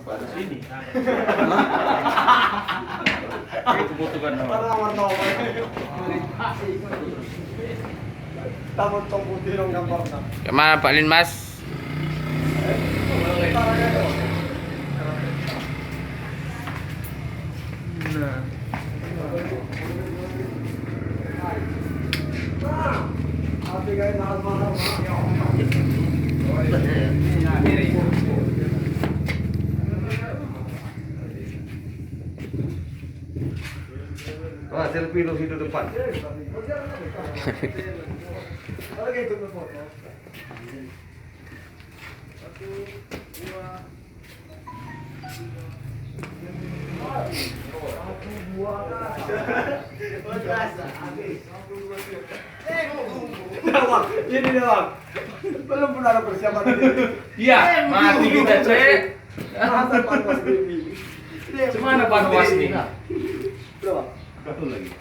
Baru sini. Kebutuhan nama. Takut putih dong gambarnya. Kemana Pak Lin Mas? Nah. Wah, selfie lu situ depan. Ini doang. Belum pernah ada persiapan ini. Iya, mati kita cek. Masa panas ini. Cuma ada panas nih. Berapa? Satu lagi.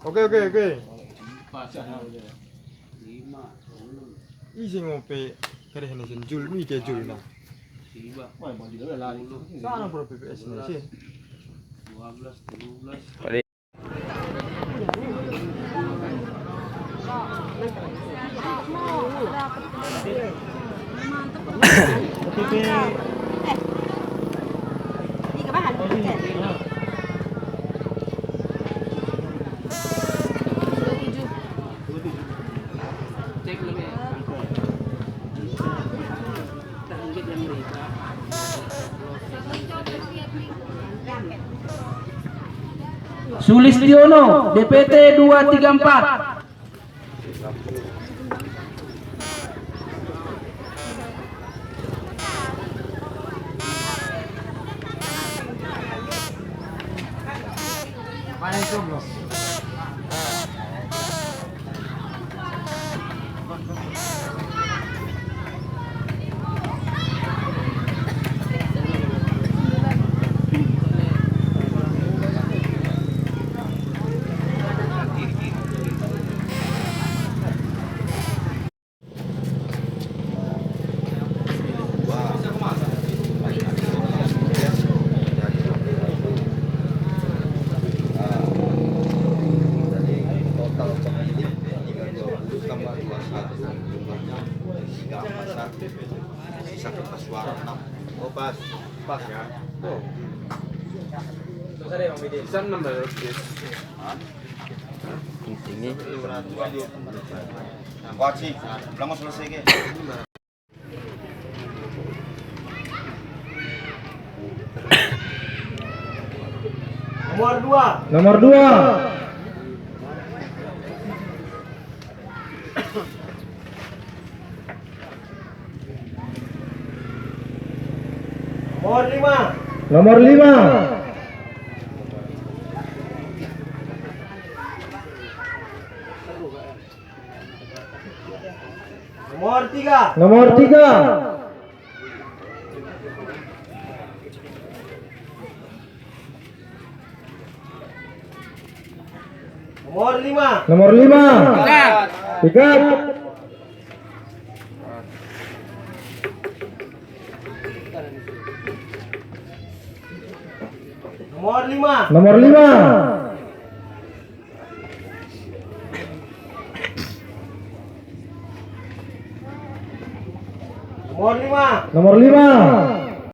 Oke. Isi ngopi kare hene sen jul mi ke jul na. Sana pura PPS ni sih. 12, 13. Pak Lin. Sulistiono, DPT 234. Mana itu bro? Sisa kertas suara 6. Oh pas ya. Oh. Bisa 6 dari Ini Wajib, belum mau selesai ke? Nomor 2. Nomor 2. Nomor 5. Nomor 5. Nomor 3. Nomor 3. Nomor 5. Nomor 5. Tiga. Nomor 5. Nomor 5. Nomor 5. Nomor 5.